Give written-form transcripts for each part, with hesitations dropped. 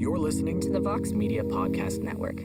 You're listening to the Vox Media Podcast Network.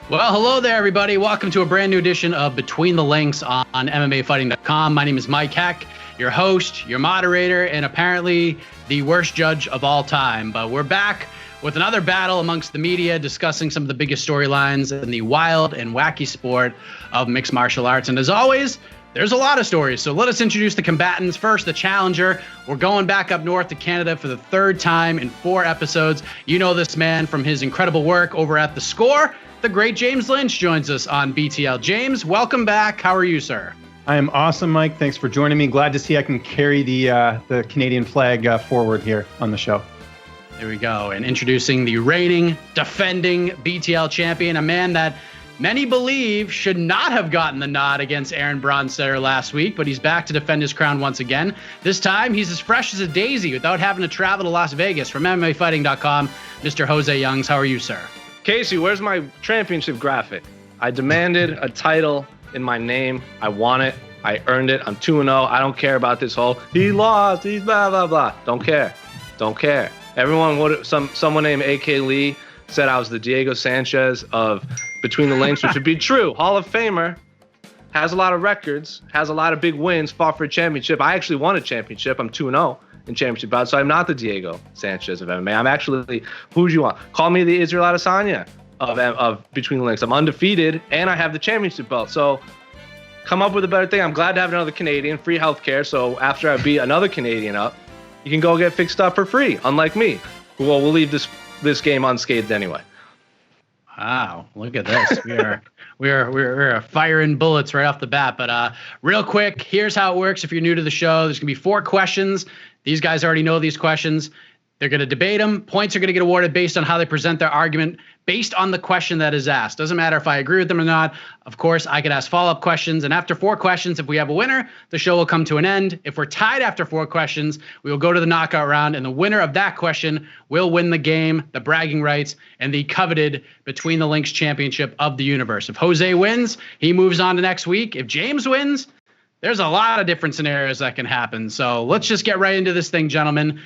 Well, hello there, everybody. Welcome to a brand new edition of Between the Links on MMAfighting.com. My name is Mike Heck, your host, your moderator, and apparently the worst judge of all time. But we're back with another battle amongst the media, discussing some of the biggest storylines in the wild and wacky sport of mixed martial arts. And as always, there's a lot of stories. So let us introduce the combatants. First, the challenger. We're going back up north to Canada for the third time in 4 episodes. You know this man from his incredible work over at theScore. The great James Lynch joins us on BTL. James, welcome back. How are you, sir? I am awesome, Mike. Thanks for joining me. Glad to see I can carry the Canadian flag forward here on the show. There we go. And introducing the reigning, defending BTL champion, a man that many believe should not have gotten the nod against Aaron Bronstetter last week, but he's back to defend his crown once again. This time, he's as fresh as a daisy without having to travel to Las Vegas. From MMAfighting.com, Mr. Jose Youngs, how are you, sir? Casey, where's my championship graphic? I demanded a title in my name. I want it. I earned it. I'm 2-0. I don't care about this whole, he lost, he's blah, blah, blah. Don't care. Don't care. Everyone, someone named A.K. Lee said I was the Diego Sanchez of Between the Links, which would be true. Hall of Famer, has a lot of records, has a lot of big wins, fought for a championship. I actually won a championship. I'm 2-0 in championship bouts, so I'm not the Diego Sanchez of MMA. I'm actually, who do you want? Call me the Israel Adesanya of Between the Links. I'm undefeated, and I have the championship belt. So come up with a better thing. I'm glad to have another Canadian, free healthcare. So after I beat another Canadian up, you can go get fixed up for free, unlike me, who will leave this game unscathed anyway. Wow, look at this. We're firing bullets right off the bat. But real quick, here's how it works. If you're new to the show, there's gonna be 4 questions. These guys already know these questions. They're going to debate them. Points are going to get awarded based on how they present their argument, based on the question that is asked. Doesn't matter if I agree with them or not. Of course, I could ask follow-up questions. And after 4 questions, if we have a winner, the show will come to an end. If we're tied after 4 questions, we will go to the knockout round. And the winner of that question will win the game, the bragging rights, and the coveted Between the Links championship of the universe. If Jose wins, he moves on to next week. If James wins, there's a lot of different scenarios that can happen. So let's just get right into this thing, gentlemen.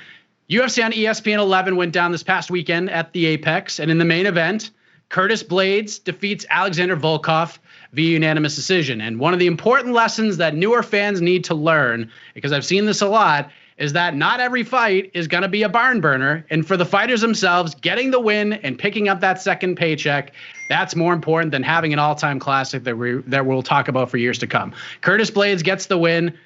UFC on ESPN 11 went down this past weekend at the Apex, and in the main event, Curtis Blaydes defeats Alexander Volkov via unanimous decision. And one of the important lessons that newer fans need to learn, because I've seen this a lot, is that not every fight is going to be a barn burner. And for the fighters themselves, getting the win and picking up that second paycheck, that's more important than having an all-time classic that we'll talk about for years to come. Curtis Blaydes gets the win.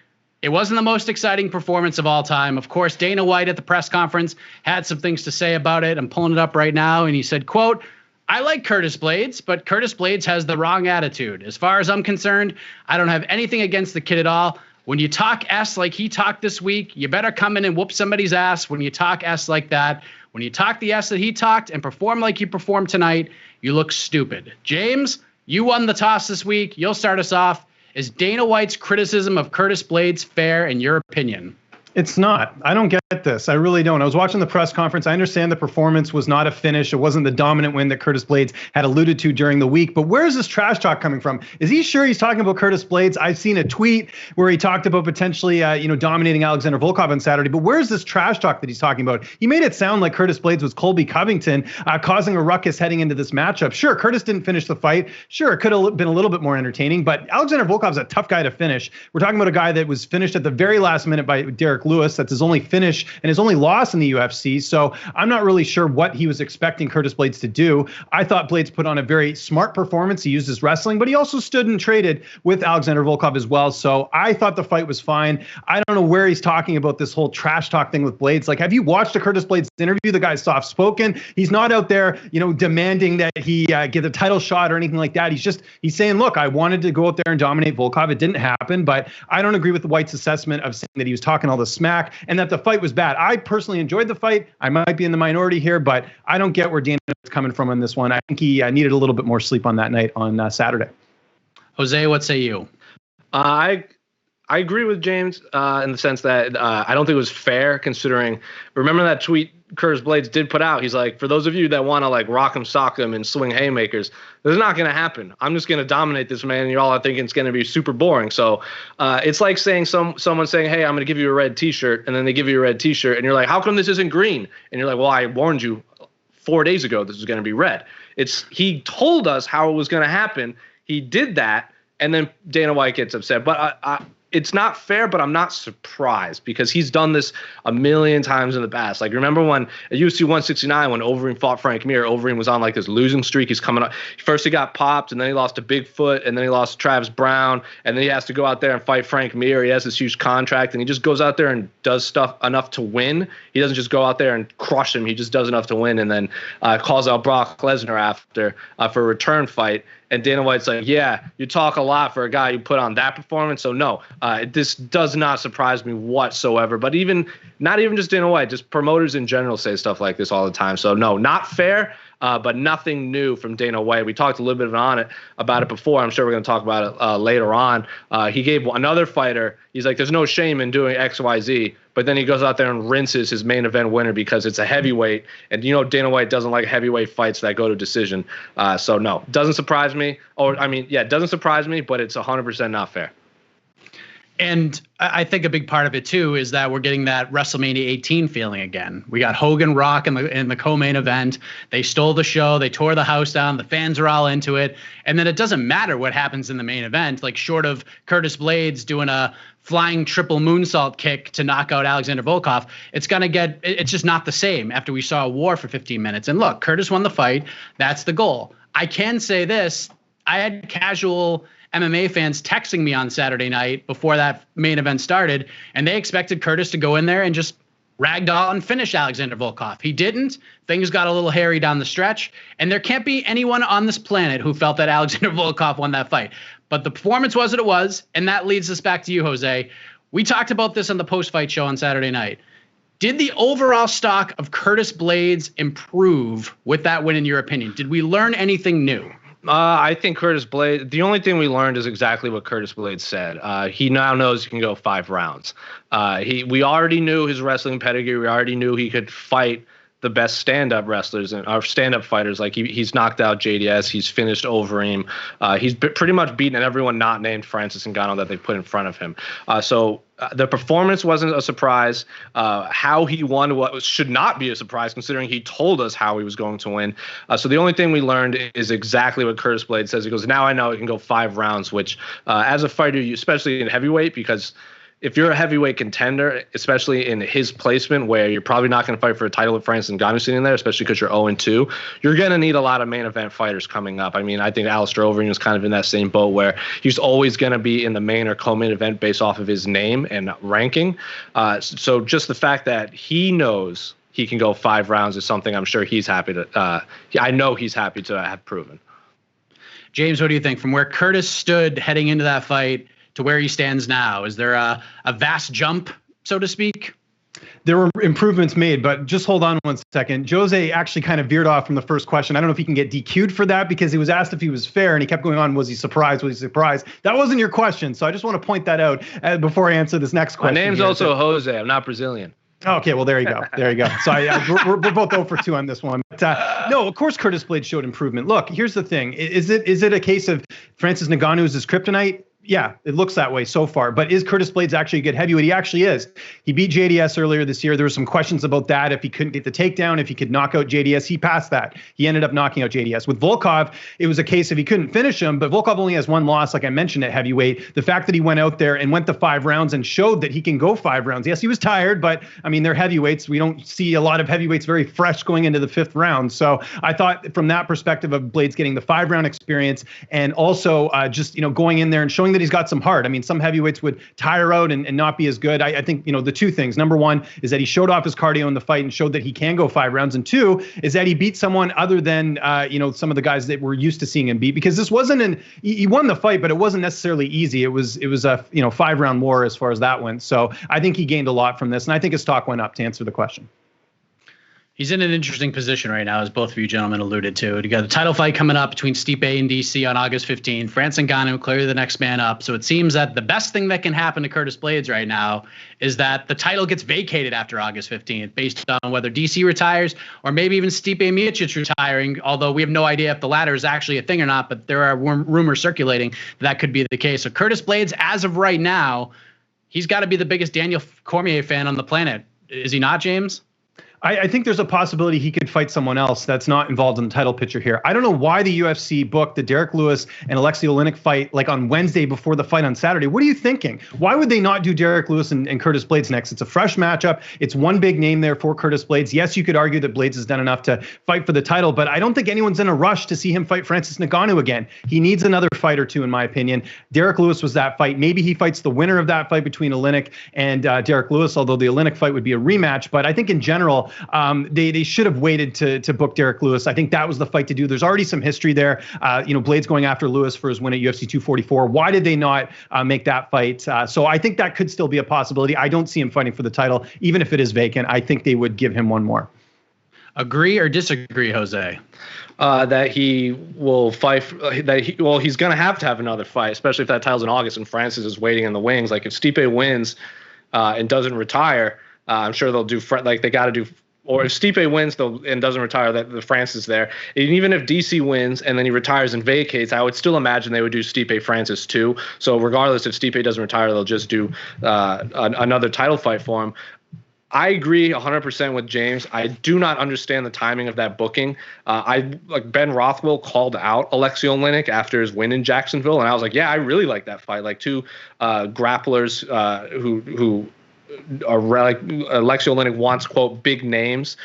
It wasn't the most exciting performance of all time. Of course, Dana White at the press conference had some things to say about it. I'm pulling it up right now. And he said, quote, "I like Curtis Blaydes, but Curtis Blaydes has the wrong attitude. As far as I'm concerned, I don't have anything against the kid at all. When you talk S like he talked this week, you better come in and whoop somebody's ass when you talk S like that. When you talk the S that he talked and perform like you performed tonight, you look stupid." James, you won the toss this week. You'll start us off. Is Dana White's criticism of Curtis Blaydes fair in your opinion? It's not. I don't get this. I really don't. I was watching the press conference. I understand the performance was not a finish. It wasn't the dominant win that Curtis Blaydes had alluded to during the week. But where is this trash talk coming from? Is he sure he's talking about Curtis Blaydes? I've seen a tweet where he talked about potentially, dominating Alexander Volkov on Saturday. But where's this trash talk that he's talking about? He made it sound like Curtis Blaydes was Colby Covington, causing a ruckus heading into this matchup. Sure, Curtis didn't finish the fight. Sure, it could have been a little bit more entertaining. But Alexander Volkov's a tough guy to finish. We're talking about a guy that was finished at the very last minute by Derek Lewis. That's his only finish and his only loss in the UFC. So I'm not really sure what he was expecting Curtis Blaydes to do. I thought Blaydes put on a very smart performance. He used his wrestling, but he also stood and traded with Alexander Volkov as well. So I thought the fight was fine. I don't know where he's talking about this whole trash talk thing with Blaydes. Like, have you watched a Curtis Blaydes interview? The guy's soft spoken. He's not out there, demanding that he get a title shot or anything like that. He's saying, look, I wanted to go out there and dominate Volkov. It didn't happen, but I don't agree with White's assessment of saying that he was talking all the smack and that the fight was bad. I personally enjoyed the fight. I might be in the minority here, but I don't get where Dana is coming from on this one. I think he needed a little bit more sleep on that night on Saturday. Jose, what say you? I agree with James in the sense that I don't think it was fair considering, remember that tweet Curtis Blaydes did put out. He's like, for those of you that want to like rock him, sock him, and swing haymakers, this is not going to happen. I'm just going to dominate this man, and you all are thinking it's going to be super boring. So it's like saying someone saying, hey, I'm going to give you a red T-shirt, and then they give you a red T-shirt, and you're like, how come this isn't green? And you're like, well, I warned you 4 days ago this is going to be red. He told us how it was going to happen. He did that, and then Dana White gets upset. But it's not fair, but I'm not surprised because he's done this a million times in the past. Like, remember when at UFC 169, when Overeem fought Frank Mir, Overeem was on like this losing streak. He's coming up. First he got popped, and then he lost to Bigfoot, and then he lost to Travis Brown, and then he has to go out there and fight Frank Mir. He has this huge contract, and he just goes out there and does stuff enough to win. He doesn't just go out there and crush him. He just does enough to win, and then calls out Brock Lesnar after for a return fight. And Dana White's like, yeah, you talk a lot for a guy who put on that performance. So no, this does not surprise me whatsoever. But not even just Dana White, just promoters in general say stuff like this all the time. So no, not fair, but nothing new from Dana White. We talked a little bit about it before. I'm sure we're going to talk about it later on. He gave another fighter, he's like, there's no shame in doing X, Y, Z. But then he goes out there and rinses his main event winner because it's a heavyweight. And, Dana White doesn't like heavyweight fights that go to decision. So, no, doesn't surprise me. It doesn't surprise me, but it's 100% not fair. And I think a big part of it, too, is that we're getting that WrestleMania 18 feeling again. We got Hogan Rock in the co-main event. They stole the show. They tore the house down. The fans are all into it. And then it doesn't matter what happens in the main event, like short of Curtis Blaydes doing a flying triple moonsault kick to knock out Alexander Volkov. It's just not the same after we saw a war for 15 minutes. And look, Curtis won the fight. That's the goal. I can say this. I had casual MMA fans texting me on Saturday night before that main event started, and they expected Curtis to go in there and just ragdoll and finish Alexander Volkov. He didn't. Things got a little hairy down the stretch, and there can't be anyone on this planet who felt that Alexander Volkov won that fight. But the performance was what it was, and that leads us back to you, Jose. We talked about this on the post-fight show on Saturday night. Did the overall stock of Curtis Blaydes improve with that win, in your opinion? Did we learn anything new? I think Curtis Blaydes, the only thing we learned is exactly what Curtis Blaydes said. He now knows he can go 5 rounds. We already knew his wrestling pedigree. We already knew he could fight the best stand-up wrestlers and our stand-up fighters. Like he's knocked out JDS. He's finished Overeem. He's pretty much beaten everyone not named Francis Ngannou that they put in front of him. So the performance wasn't a surprise. How he won should not be a surprise considering he told us how he was going to win. So the only thing we learned is exactly what Curtis Blaydes says. He goes, now I know it can go 5 rounds, which as a fighter, especially in heavyweight, because if you're a heavyweight contender, especially in his placement where you're probably not going to fight for a title with Francis Ngannou sitting there, especially because you're 0-2, you're going to need a lot of main event fighters coming up. I mean, I think Alistair Overeem was kind of in that same boat where he's always going to be in the main or co-main event based off of his name and ranking. So just the fact that he knows he can go 5 rounds is something I'm sure he's happy to I know he's happy to have proven. James, what do you think? From where Curtis stood heading into that fight to where he stands now, is there a vast jump, so to speak? There were improvements made, but just hold on one second. Jose actually kind of veered off from the first question. I don't know if he can get DQ'd for that because he was asked if he was fair, and he kept going on, was he surprised? Was he surprised? That wasn't your question, so I just want to point that out before I answer this next question. My name's also Jose. I'm not Brazilian. Okay, well, there you go. There you go. So we're both 0 for 2 on this one. But no, of course, Curtis Blaydes showed improvement. Look, here's the thing. Is it a case of Francis Ngannou is his kryptonite? Yeah, it looks that way so far. But is Curtis Blaydes actually a good heavyweight? He actually is. He beat JDS earlier this year. There were some questions about that. If he couldn't get the takedown, if he could knock out JDS, he passed that. He ended up knocking out JDS. With Volkov, it was a case of he couldn't finish him, but Volkov only has 1 loss, like I mentioned, at heavyweight. The fact that he went out there and went to 5 rounds and showed that he can go 5 rounds. Yes, he was tired, but I mean, they're heavyweights. We don't see a lot of heavyweights very fresh going into the 5th round. So I thought from that perspective of Blaydes getting the 5-round experience and also just, going in there and showing that he's got some heart. I mean, some heavyweights would tire out and not be as good. I think, the 2 things. Number 1 is that he showed off his cardio in the fight and showed that he can go 5 rounds. And 2 is that he beat someone other than, some of the guys that we're used to seeing him beat, because this wasn't he won the fight, but it wasn't necessarily easy. It was a, 5-round war as far as that went. So I think he gained a lot from this. And I think his stock went up, to answer the question. He's in an interesting position right now, as both of you gentlemen alluded to. You got a title fight coming up between Stipe and DC on August 15th. Francis Ngannou clearly the next man up. So it seems that the best thing that can happen to Curtis Blaydes right now is that the title gets vacated after August 15th, based on whether DC retires or maybe even Stipe Miocic retiring, although we have no idea if the latter is actually a thing or not, but there are rumors circulating that could be the case. So Curtis Blaydes, as of right now, he's got to be the biggest Daniel Cormier fan on the planet. Is he not, James? I think there's a possibility he could fight someone else that's not involved in the title picture here. I don't know why the UFC booked the Derek Lewis and Alexei Oleinik fight like on Wednesday before the fight on Saturday. What are you thinking? Why would they not do Derek Lewis and Curtis Blaydes next? It's a fresh matchup. It's one big name there for Curtis Blaydes. Yes, you could argue that Blaydes has done enough to fight for the title, but I don't think anyone's in a rush to see him fight Francis Ngannou again. He needs another fight or two, in my opinion. Derek Lewis was that fight. Maybe he fights the winner of that fight between Oleinik and Derek Lewis, although the Oleinik fight would be a rematch. But I think in general, they should have waited to book Derek Lewis. I think that was the fight to do. There's already some history there. Blaydes going after Lewis for his win at UFC 244. Why did they not make that fight? So I think that could still be a possibility. I don't see him fighting for the title, even if it is vacant. I think they would give him one more. Agree or disagree, Jose? That he will fight. He's going to have another fight, especially if that title's in August and Francis is waiting in the wings. Like if Stipe wins and doesn't retire, I'm sure they'll do they got to do. Or if Stipe wins and doesn't retire, that the Francis there. And even if DC wins and then he retires and vacates, I would still imagine they would do Stipe Francis too. So regardless if Stipe doesn't retire, they'll just do another title fight for him. I agree 100% with James. I do not understand the timing of that booking. Ben Rothwell called out Alexei Oleinik after his win in Jacksonville, and I was like, yeah, I really like that fight. Like two grapplers who Alexei Oleinik wants, quote, big names.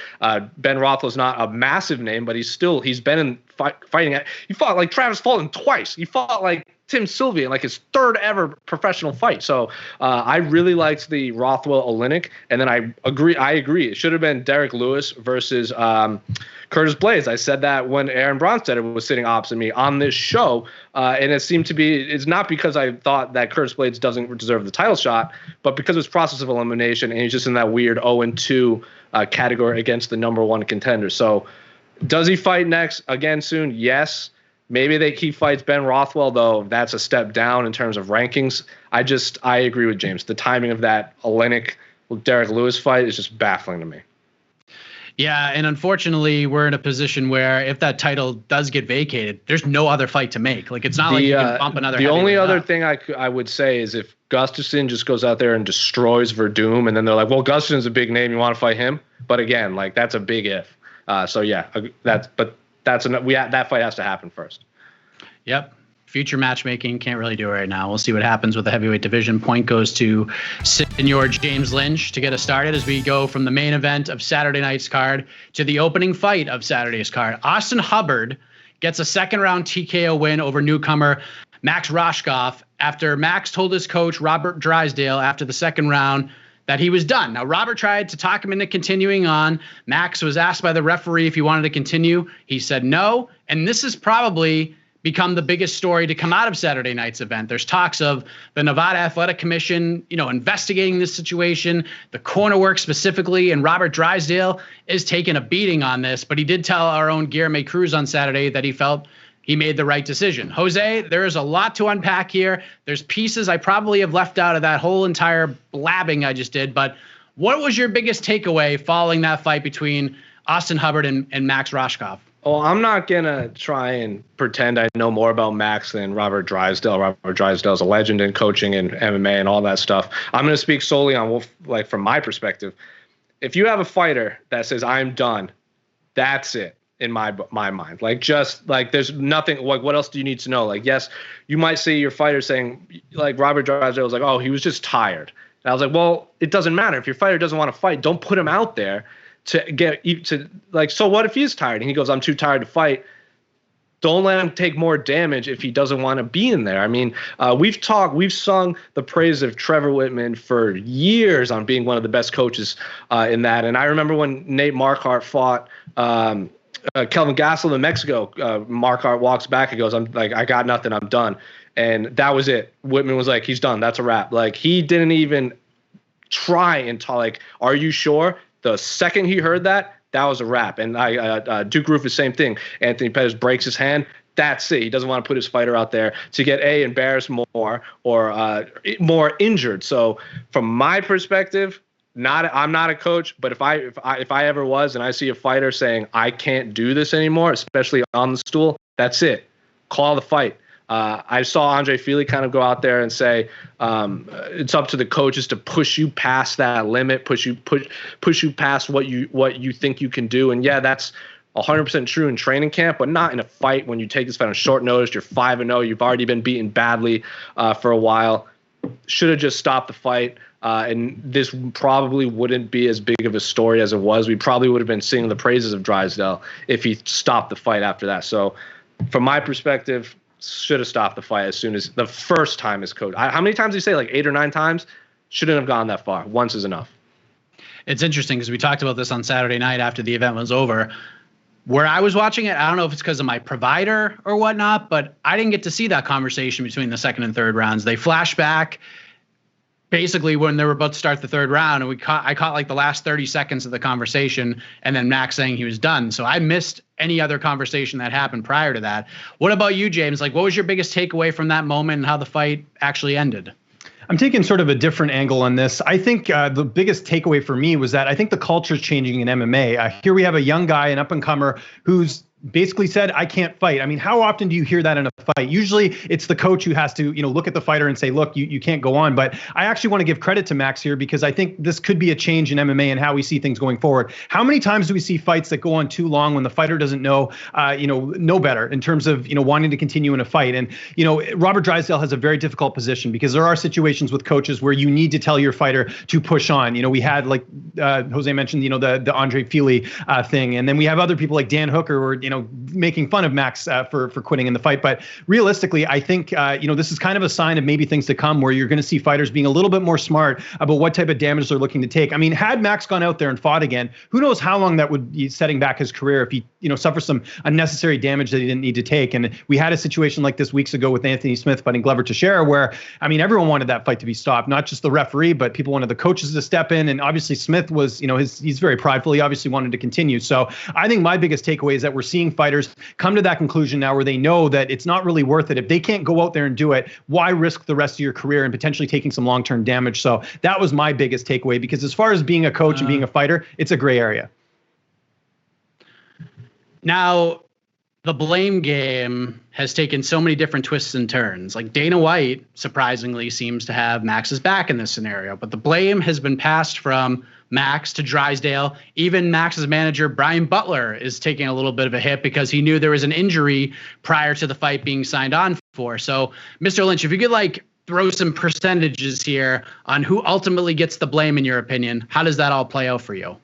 Ben Rothwell's not a massive name, but he's been in fighting. He fought like Travis Fulton twice. He fought like Tim Sylvia in like his third ever professional fight. So I really liked the Rothwell Oleinik, and then I agree. It should have been Derek Lewis versus Curtis Blaydes. I said that when Aaron Bronstetter was sitting opposite me on this show, and it seemed to be. It's not because I thought that Curtis Blaydes doesn't deserve the title shot, but because it was process of elimination, and he's just in that weird 0-2 category against the number one contender. So does he fight next again soon? Yes. Maybe he fights Ben Rothwell, though. That's a step down in terms of rankings. I agree with James. The timing of that Oleinik Derek Lewis fight is just baffling to me. Yeah, and unfortunately, we're in a position where if that title does get vacated, there's no other fight to make. Like it's not like you can bump another. The only other thing I would say is if Gustafsson just goes out there and destroys Verdum, and then they're like, "Well, Gustafsson's a big name. You want to fight him?" But again, like that's a big if. So yeah, that fight has to happen first. Yep. Future matchmaking, can't really do it right now. We'll see what happens with the heavyweight division. Point goes to Senor James Lynch to get us started as we go from the main event of Saturday night's card to the opening fight of Saturday's card. Austin Hubbard gets a second-round TKO win over newcomer Max Rohskopf after Max told his coach, Robert Drysdale, after the second round that he was done. Now, Robert tried to talk him into continuing on. Max was asked by the referee if he wanted to continue. He said no, and this is probably become the biggest story to come out of Saturday night's event. There's talks of the Nevada Athletic Commission, investigating this situation, the corner work specifically, and Robert Drysdale is taking a beating on this, but he did tell our own Guilherme Cruz on Saturday that he felt he made the right decision. Jose, there is a lot to unpack here. There's pieces I probably have left out of that whole entire blabbing I just did, but what was your biggest takeaway following that fight between Austin Hubbard and Max Rohskopf? Oh, I'm not going to try and pretend I know more about Max than Robert Drysdale. Robert Drysdale is a legend in coaching and MMA and all that stuff. I'm going to speak solely on, from my perspective. If you have a fighter that says, I'm done, that's it in my mind. There's nothing, what else do you need to know? Yes, you might see your fighter saying, Robert Drysdale was like, oh, he was just tired. And I was like, well, it doesn't matter. If your fighter doesn't want to fight, don't put him out there. So what if he's tired? And he goes, I'm too tired to fight. Don't let him take more damage if he doesn't want to be in there. I mean, we've sung the praise of Trevor Whitman for years on being one of the best coaches in that. And I remember when Nate Marquardt fought Kelvin Gastelum in Mexico, Marquardt walks back and goes, I got nothing, I'm done. And that was it. Whitman was like, he's done. That's a wrap. He didn't even try and talk. Are you sure? The second he heard that that was a wrap. And Duke Rufus, same thing. Anthony Pettis breaks his hand. That's it. He doesn't want to put his fighter out there to get embarrassed more or more injured. So from my perspective, I'm not a coach, but if I ever was and I see a fighter saying I can't do this anymore, especially on the stool, that's it. Call the fight. I saw Andre Fili kind of go out there and say it's up to the coaches to push you past that limit, push you past what you think you can do. And yeah, that's 100% true in training camp, but not in a fight. When you take this fight on short notice, you're 5-0, you've already been beaten badly for a while. Should have just stopped the fight. And this probably wouldn't be as big of a story as it was. We probably would have been singing the praises of Drysdale if he stopped the fight after that. So from my perspective, should have stopped the fight as soon as the first time as coach. How many times did you say? Like 8 or 9 times? Shouldn't have gone that far. Once is enough. It's interesting because we talked about this on Saturday night after the event was over. Where I was watching it, I don't know if it's because of my provider or whatnot, but I didn't get to see that conversation between the second and third rounds. They flash back basically when they were about to start the third round, and I caught like the last 30 seconds of the conversation, and then Max saying he was done. So I missed any other conversation that happened prior to that. What about you, James? Like, what was your biggest takeaway from that moment and how the fight actually ended? I'm taking sort of a different angle on this. I think the biggest takeaway for me was that I think the culture is changing in MMA. Here we have a young guy, an up-and-comer, who's basically said, I can't fight. I mean, how often do you hear that in a fight? Usually it's the coach who has to, look at the fighter and say, look, you can't go on. But I actually want to give credit to Max here because I think this could be a change in MMA and how we see things going forward. How many times do we see fights that go on too long when the fighter doesn't know better in terms of, wanting to continue in a fight? And, Robert Drysdale has a very difficult position because there are situations with coaches where you need to tell your fighter to push on. We had, like Jose mentioned, the Andre Fili thing. And then we have other people like Dan Hooker or, making fun of Max for quitting in the fight. But realistically, I think, this is kind of a sign of maybe things to come where you're going to see fighters being a little bit more smart about what type of damage they're looking to take. I mean, had Max gone out there and fought again, who knows how long that would be setting back his career if he, suffers some unnecessary damage that he didn't need to take. And we had a situation like this weeks ago with Anthony Smith fighting Glover Teixeira where, I mean, everyone wanted that fight to be stopped, not just the referee, but people wanted the coaches to step in. And obviously Smith was, he's very prideful. He obviously wanted to continue. So I think my biggest takeaway is that we're seeing fighters come to that conclusion now where they know that it's not really worth it. If they can't go out there and do it, why risk the rest of your career and potentially taking some long-term damage? So that was my biggest takeaway because as far as being a coach and being a fighter, it's a gray area. Now, the blame game has taken so many different twists and turns. Like Dana White, surprisingly, seems to have Max's back in this scenario, but the blame has been passed from Max to Drysdale. Even Max's manager, Brian Butler, is taking a little bit of a hit because he knew there was an injury prior to the fight being signed on for. So, Mr. Lynch, if you could throw some percentages here on who ultimately gets the blame in your opinion, how does that all play out for you?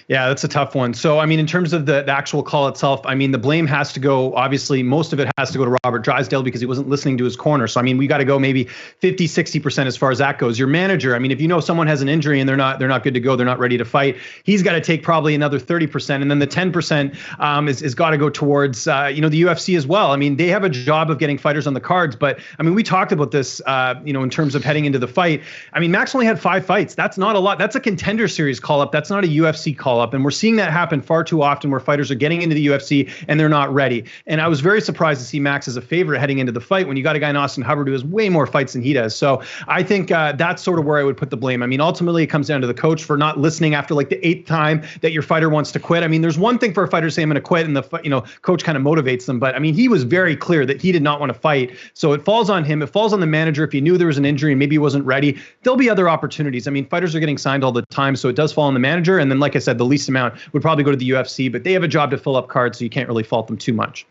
Yeah, that's a tough one. So, I mean, in terms of the actual call itself, I mean, the blame has to go, obviously, most of it has to go to Robert Drysdale because he wasn't listening to his corner. So, I mean, we got to go maybe 50, 60% as far as that goes. Your manager, I mean, if someone has an injury and they're not good to go, they're not ready to fight, he's got to take probably another 30%. And then the 10% is got to go towards, the UFC as well. I mean, they have a job of getting fighters on the cards. But, I mean, we talked about this, in terms of heading into the fight. I mean, Max only had 5 fights. That's not a lot. That's a contender series call-up. That's not a UFC call-up. And we're seeing that happen far too often where fighters are getting into the UFC and they're not ready. And I was very surprised to see Max as a favorite heading into the fight when you got a guy in Austin Hubbard who has way more fights than he does. So I think that's sort of where I would put the blame. I mean, ultimately it comes down to the coach for not listening after like the 8th time that your fighter wants to quit. I mean, there's one thing for a fighter to say I'm going to quit and the coach kind of motivates them. But I mean, he was very clear that he did not want to fight. So it falls on him. It falls on the manager. If he knew there was an injury and maybe he wasn't ready, there'll be other opportunities. I mean, fighters are getting signed all the time. So it does fall on the manager. And then, like I said, the least amount would probably go to the UFC, but they have a job to fill up cards, so you can't really fault them too much.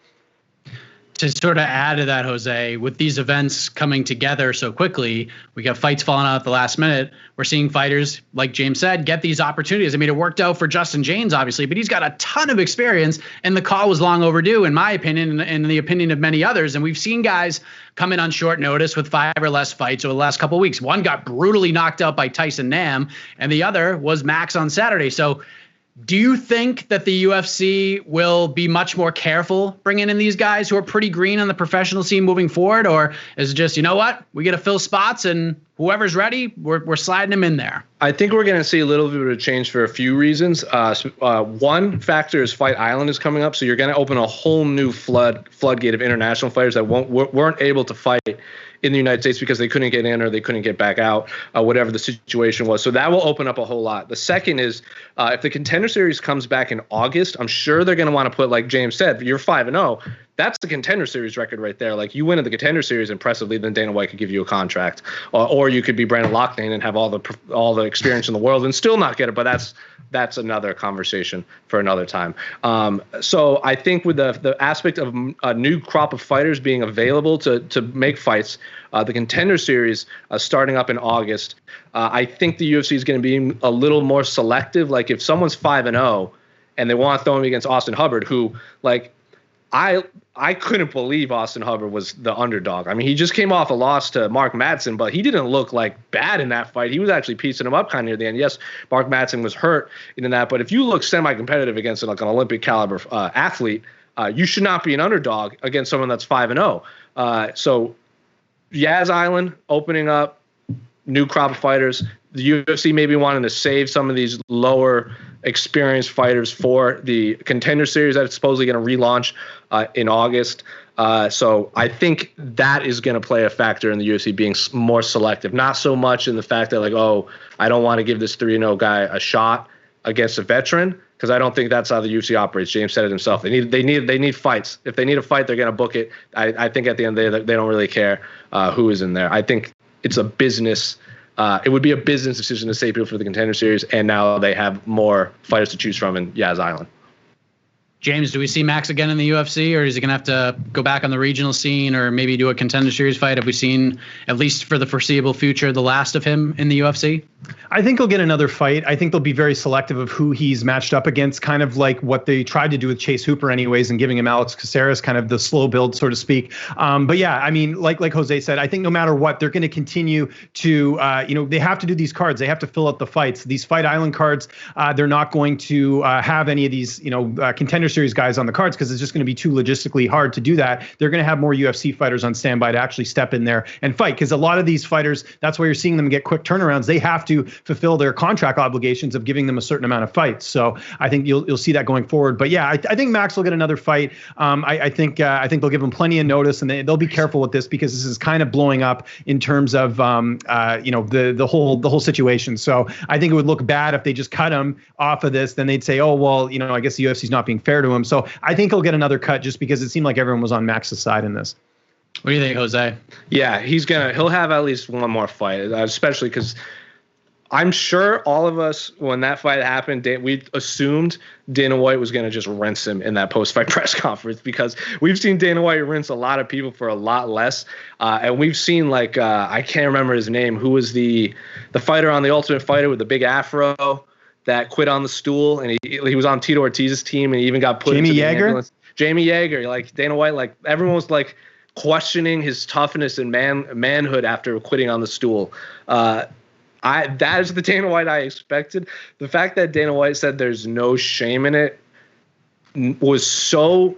To sort of add to that, Jose, with these events coming together so quickly, we got fights falling out at the last minute. We're seeing fighters, like James said, get these opportunities. I mean, it worked out for Justin James, obviously, but he's got a ton of experience, and the call was long overdue, in my opinion, and in the opinion of many others. And we've seen guys come in on short notice with 5 or less fights over the last couple of weeks. One got brutally knocked out by Tyson Nam, and the other was Max on Saturday. So Do you think that the UFC will be much more careful bringing in these guys who are pretty green on the professional scene moving forward? Or is it just, you know what, we got to fill spots and whoever's ready, we're sliding them in there? I think we're going to see a little bit of change for a few reasons. One factor is Fight Island is coming up. So you're going to open a whole new floodgate of international fighters that weren't able to fight in the United States because they couldn't get in or they couldn't get back out, whatever the situation was. So that will open up a whole lot. The second is if the Contender Series comes back in August, I'm sure they're going to want to put, like James said, you're 5-0. That's the Contender Series record right there. Like, you win at the Contender Series impressively, then Dana White could give you a contract, or you could be Brandon Loughnane and have all the experience in the world and still not get it. But that's another conversation for another time. So I think with the aspect of a new crop of fighters being available to make fights, the Contender Series starting up in August, I think the UFC is going to be a little more selective. Like, if someone's 5-0 and they want to throw him against Austin Hubbard, who, like, I couldn't believe Austin Hubbard was the underdog. I mean, he just came off a loss to Mark Madsen, but he didn't look like bad in that fight. He was actually piecing him up kind of near the end. Yes, Mark Madsen was hurt in that, but if you look semi-competitive against like an Olympic caliber athlete, you should not be an underdog against someone that's 5-0. So Yaz Island opening up, new crop of fighters. The UFC maybe wanting to save some of these lower experienced fighters for the Contender Series that's supposedly going to relaunch in August. So I think that is going to play a factor in the UFC being more selective, not so much in the fact that, like, oh, I don't want to give this 3-0 guy a shot against a veteran, because I don't think that's how the UFC operates. James said it himself. They need fights. If they need a fight, they're going to book it. I think at the end of the day, they don't really care who is in there. I think it's a business. It would be a business decision to save people for the Contender Series, and now they have more fighters to choose from in Yaz Island. James, do we see Max again in the UFC, or is he going to have to go back on the regional scene or maybe do a Contender Series fight? Have we seen, at least for the foreseeable future, the last of him in the UFC? I think he'll get another fight. I think they'll be very selective of who he's matched up against, kind of like what they tried to do with Chase Hooper anyways, and giving him Alex Caceres, kind of the slow build, so to speak. But yeah, I mean, like Jose said, I think no matter what, they're going to continue to, they have to do these cards. They have to fill out the fights. These Fight Island cards, they're not going to have any of these, Contender Series guys on the cards, because it's just going to be too logistically hard to do that. They're going to have more UFC fighters on standby to actually step in there and fight, because a lot of these fighters, that's why you're seeing them get quick turnarounds. They have to fulfill their contract obligations of giving them a certain amount of fights. So I think you'll see that going forward. But yeah, I think Max will get another fight. I think they'll give him plenty of notice, and they'll be careful with this, because this is kind of blowing up in terms of the whole situation. So I think it would look bad if they just cut him off of this. Then they'd say, oh well, I guess the UFC's not being fair to him. So I think he'll get another cut, just because it seemed like everyone was on Max's side in this. What do you think, Jose? Yeah, he'll have at least one more fight, especially because I'm sure all of us, when that fight happened, we assumed Dana White was going to just rinse him in that post-fight press conference, because we've seen Dana White rinse a lot of people for a lot less. And we've seen, like, I can't remember his name, who was the fighter on The Ultimate Fighter with the big afro that quit on the stool, and he was on Tito Ortiz's team, and he even got put into the ambulance. Jamie Yeager, like Dana White, like everyone was like questioning his toughness and manhood after quitting on the stool. That is the Dana White I expected. The fact that Dana White said there's no shame in it was so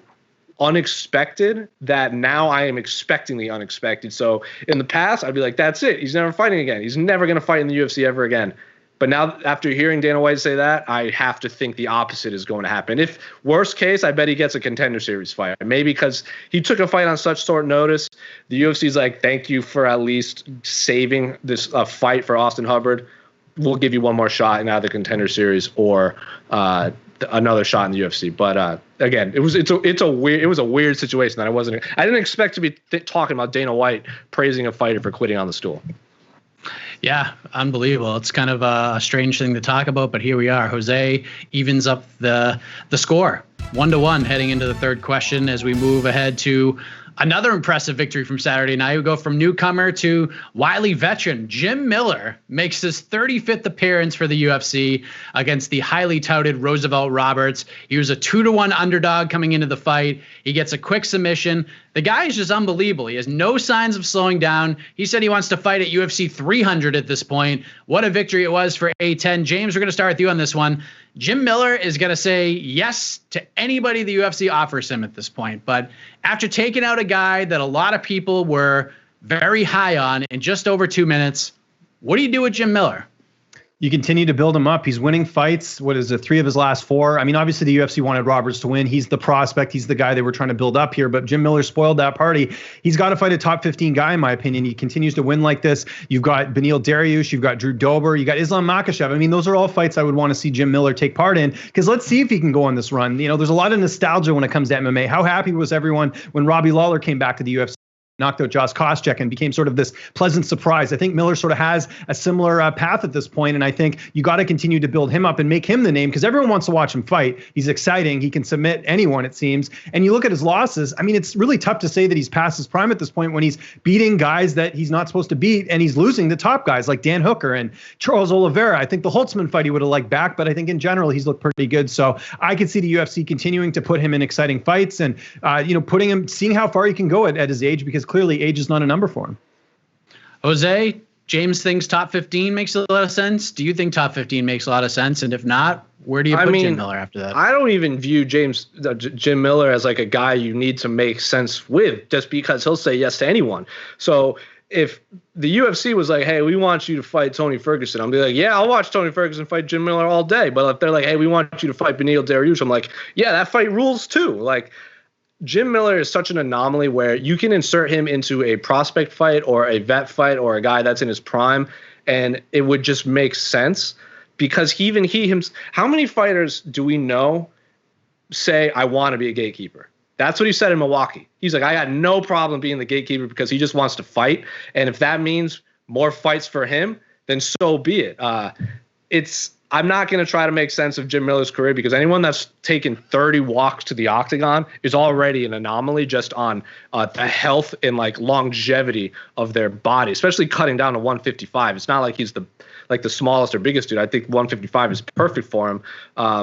unexpected that now I am expecting the unexpected. So in the past, I'd be like, that's it. He's never fighting again. He's never going to fight in the UFC ever again. But now, after hearing Dana White say that, I have to think the opposite is going to happen. If worst case, I bet he gets a Contender Series fight. Maybe because he took a fight on such short notice. The UFC's like, thank you for at least saving this fight for Austin Hubbard. We'll give you one more shot in either the Contender Series or another shot in the UFC. But again, it was a weird situation that I didn't expect to be talking about Dana White praising a fighter for quitting on the stool. Yeah, unbelievable. It's kind of a strange thing to talk about, but here we are. Jose evens up the score 1-1 heading into the third question as we move ahead to another impressive victory from Saturday night. We go from newcomer to wily veteran. Jim Miller makes his 35th appearance for the UFC against the highly touted Roosevelt Roberts. He was a 2-1 underdog coming into the fight. He gets a quick submission. The guy is just unbelievable. He has no signs of slowing down. He said he wants to fight at UFC 300 at this point. What a victory it was for A10. James, we're going to start with you on this one. Jim Miller is going to say yes to anybody the UFC offers him at this point. But after taking out a guy that a lot of people were very high on in just over 2 minutes, what do you do with Jim Miller? You continue to build him up. He's winning fights. What is it? 3 of his last 4. I mean, obviously the UFC wanted Roberts to win. He's the prospect. He's the guy they were trying to build up here. But Jim Miller spoiled that party. He's got to fight a top 15 guy, in my opinion. He continues to win like this. You've got Beneil Dariush. You've got Drew Dober. You got Islam Makhachev. I mean, those are all fights I would want to see Jim Miller take part in, because let's see if he can go on this run. You know, there's a lot of nostalgia when it comes to MMA. How happy was everyone when Robbie Lawler came back to the UFC? Knocked out Josh Koscheck and became sort of this pleasant surprise. I think Miller sort of has a similar path at this point, and I think you got to continue to build him up and make him the name, because everyone wants to watch him fight. He's exciting. He can submit anyone, it seems. And you look at his losses. I mean, it's really tough to say that he's past his prime at this point when he's beating guys that he's not supposed to beat, and he's losing the top guys like Dan Hooker and Charles Oliveira. I think the Holtzman fight he would have liked back, but I think in general he's looked pretty good. So I could see the UFC continuing to put him in exciting fights and putting him, seeing how far he can go at his age, because clearly age is not a number for him. Jose, James thinks top 15 makes a lot of sense. Do you think top 15 makes a lot of sense? And if not, where do you put Jim Miller after that? I don't even view Jim Miller as like a guy you need to make sense with, just because he'll say yes to anyone. So if the UFC was like, hey, we want you to fight Tony Ferguson, I'll be like, yeah, I'll watch Tony Ferguson fight Jim Miller all day. But if they're like, hey, we want you to fight Beneil Dariush, I'm like, yeah, that fight rules too. Like, Jim Miller is such an anomaly where you can insert him into a prospect fight or a vet fight or a guy that's in his prime, and it would just make sense, because how many fighters do we know say, I want to be a gatekeeper? That's what he said in Milwaukee. He's like, I got no problem being the gatekeeper because he just wants to fight. And if that means more fights for him, then so be it. I'm not going to try to make sense of Jim Miller's career, because anyone that's taken 30 walks to the octagon is already an anomaly just on the health and like longevity of their body, especially cutting down to 155. It's not like he's the smallest or biggest dude. I think 155 is perfect for him. I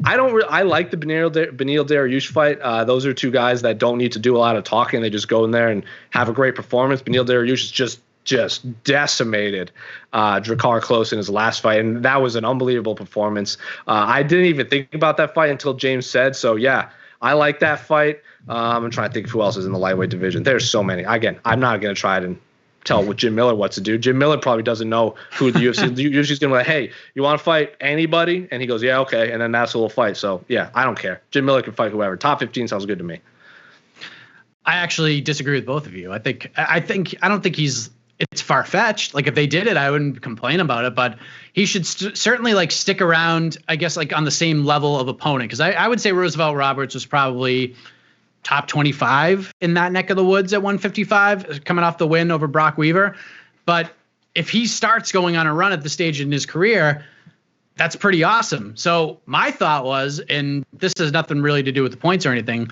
like the Beneil Dariush fight. Those are 2 guys that don't need to do a lot of talking. They just go in there and have a great performance. Beneil Dariush is just decimated Drakkar Klose in his last fight, and that was an unbelievable performance. I didn't even think about that fight until James said so. Yeah, I like that fight. I'm trying to think of who else is in the lightweight division. There's so many. Again, I'm not going to try to tell with Jim Miller what to do. Jim Miller probably doesn't know who the UFC. The UFC's going to be like, hey, you want to fight anybody? And he goes, yeah, okay, and then that's who we'll fight. So yeah, I don't care. Jim Miller can fight whoever. Top 15 sounds good to me. I actually disagree with both of you. I don't think it's far-fetched. Like, if they did it, I wouldn't complain about it, but he should certainly like stick around, I guess, like on the same level of opponent. Because I would say Roosevelt Roberts was probably top 25 in that neck of the woods at 155, coming off the win over Brock Weaver. But if he starts going on a run at this stage in his career, that's pretty awesome. So my thought was, and this has nothing really to do with the points or anything,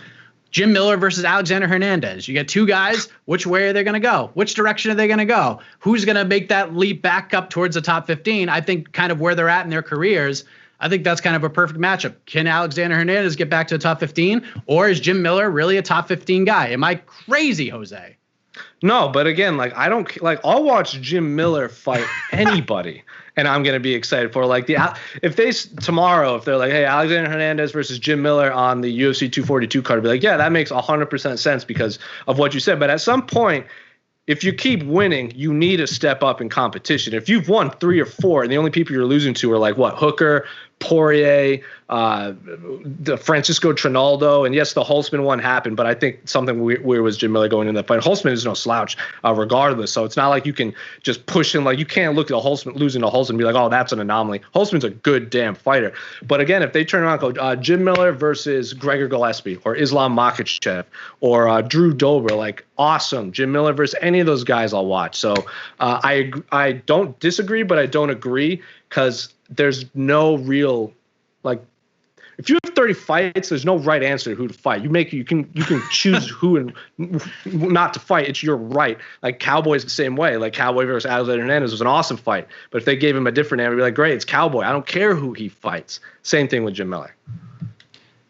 Jim Miller versus Alexander Hernandez. You get 2 guys. Which way are they going to go? Which direction are they going to go? Who's going to make that leap back up towards the top 15? I think kind of where they're at in their careers, I think that's kind of a perfect matchup. Can Alexander Hernandez get back to the top 15? Or is Jim Miller really a top 15 guy? Am I crazy, Jose? No, but again, like, I'll watch Jim Miller fight anybody. And I'm going to be excited for, like, if they're like, hey, Alexander Hernandez versus Jim Miller on the UFC 242 card, I'd be like, yeah, that makes 100% sense because of what you said. But at some point, if you keep winning, you need to step up in competition. If you've won 3 or 4 and the only people you're losing to are like Hooker, Poirier, the Francisco Trinaldo, and yes, the Holtzman one happened, but I think something weird was Jim Miller going in that fight. Holtzman is no slouch, regardless. So it's not like you can just push him. Like, you can't look at losing to Holtzman and be like, oh, that's an anomaly. Holtzman's a good damn fighter. But again, if they turn around and go Jim Miller versus Gregor Gillespie or Islam Makhachev or Drew Dober, like, awesome. Jim Miller versus any of those guys, I'll watch. So I don't disagree, but I don't agree, because there's no real, like, if you have 30 fights, there's no right answer to who to fight. You can choose who and not to fight. It's your right. Like, Cowboy's the same way. Like, Cowboy versus Alexander Hernandez was an awesome fight. But if they gave him a different name, I'd be like, great, it's Cowboy. I don't care who he fights. Same thing with Jim Miller.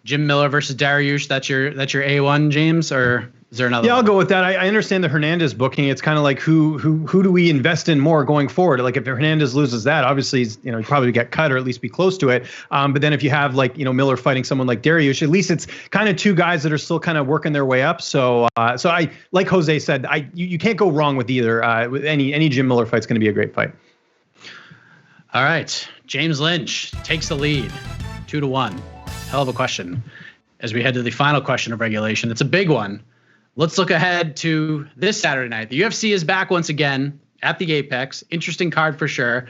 Jim Miller versus Dariush, that's your A1, James, or Is there another? Yeah, one? I'll go with that. I understand the Hernandez booking. It's kind of like who do we invest in more going forward? Like if Hernandez loses that, obviously he's he'd probably get cut or at least be close to it. But then if you have like Miller fighting someone like Dariush, at least it's kind of two guys that are still kind of working their way up. So I like Jose said, you can't go wrong with either. With any Jim Miller fight's going to be a great fight. All right, James Lynch takes the lead, 2-1. Hell of a question. As we head to the final question of regulation, it's a big one. Let's look ahead to this Saturday night. The UFC is back once again at the Apex. Interesting card for sure.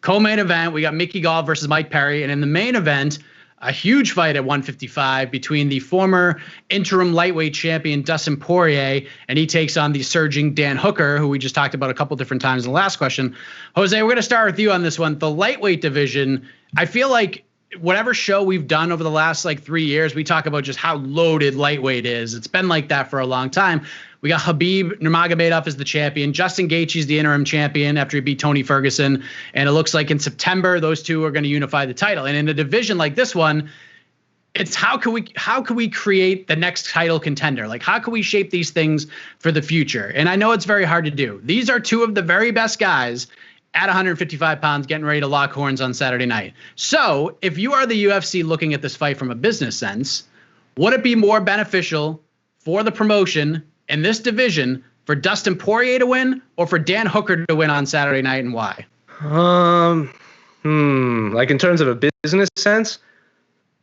Co-main event, we got Mickey Gall versus Mike Perry. And in the main event, a huge fight at 155 between the former interim lightweight champion Dustin Poirier, and he takes on the surging Dan Hooker, who we just talked about a couple different times in the last question. Jose, we're going to start with you on this one. The lightweight division, I feel like whatever show we've done over the last 3 years, we talk about just how loaded lightweight is. It's been like that for a long time. We got Khabib Nurmagomedov as the champion. Justin Gaethje's the interim champion after he beat Tony Ferguson. And it looks like in September, those two are going to unify the title. And in a division like this one, it's how can we create the next title contender? Like, how can we shape these things for the future? And I know it's very hard to do. These are two of the very best guys at 155 pounds, getting ready to lock horns on Saturday night. So if you are the UFC looking at this fight from a business sense, would it be more beneficial for the promotion in this division for Dustin Poirier to win or for Dan Hooker to win on Saturday night, and why? Like in terms of a business sense,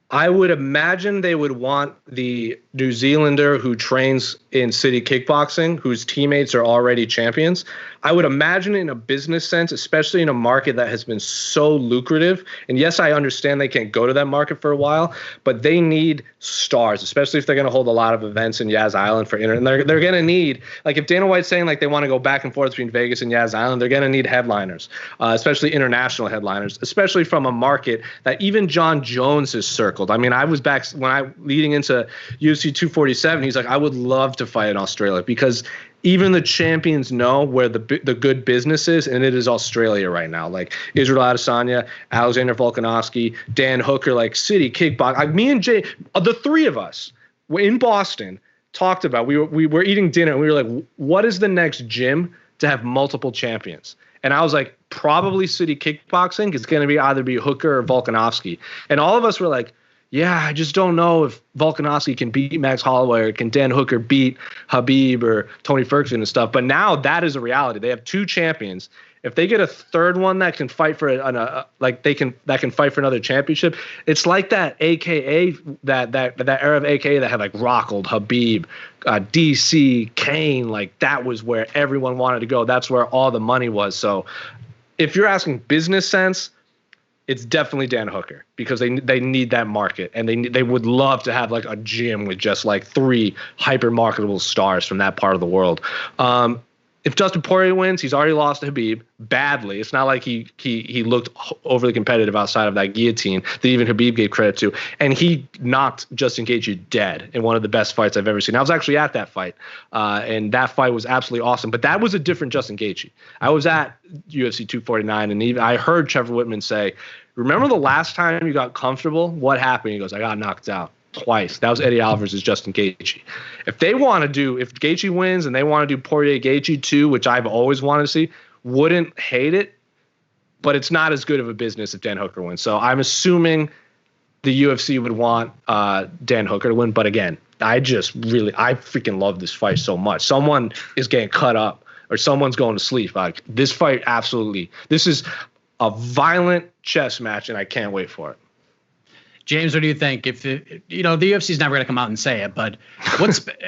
I would imagine they would want the New Zealander who trains in city kickboxing, whose teammates are already champions. I would imagine in a business sense, especially in a market that has been so lucrative. And yes, I understand they can't go to that market for a while, but they need stars, especially if they're going to hold a lot of events in Yas Island for internet. And they're going to need, like if Dana White's saying like they want to go back and forth between Vegas and Yas Island, they're going to need headliners, especially international headliners, especially from a market that even John Jones has circled. I mean, I was back when leading into UFC 247, he's like, I would love to fight in Australia because even the champions know where the good business is, and it is Australia right now. Like Israel Adesanya, Alexander Volkanovski, Dan Hooker, like city kickbox. Me and Jay, the three of us were in Boston, talked about. We were eating dinner, and we were like, what is the next gym to have multiple champions? And I was like, probably city kickboxing. It's going to either be Hooker or Volkanovski. And all of us were like, yeah, I just don't know if Volkanovski can beat Max Holloway or can Dan Hooker beat Khabib or Tony Ferguson and stuff. But now that is a reality. They have two champions. If they get a third one that can fight for that can fight for another championship, it's like that AKA that era of AKA that had like Rockhold, Khabib, DC, Kane. Like that was where everyone wanted to go. That's where all the money was. So if you're asking business sense, it's definitely Dan Hooker because they need that market, and they would love to have like a gym with just like three hyper marketable stars from that part of the world. If Dustin Poirier wins, he's already lost to Khabib badly. It's not like he looked overly competitive outside of that guillotine that even Khabib gave credit to. And he knocked Justin Gaethje dead in one of the best fights I've ever seen. I was actually at that fight, and that fight was absolutely awesome. But that was a different Justin Gaethje. I was at UFC 249, and even I heard Trevor Whitman say, remember the last time you got comfortable? What happened? He goes, I got knocked out twice. That was Eddie Alvarez' Justin Gaethje. If Gaethje wins and they want to do Poirier Gaethje too, which I've always wanted to see, wouldn't hate it, but it's not as good of a business if Dan Hooker wins. So I'm assuming the UFC would want Dan Hooker to win. But again, I freaking love this fight so much. Someone is getting cut up or someone's going to sleep. Like this fight, absolutely. This is a violent chess match, and I can't wait for it. James, what do you think? If the UFC is never going to come out and say it, but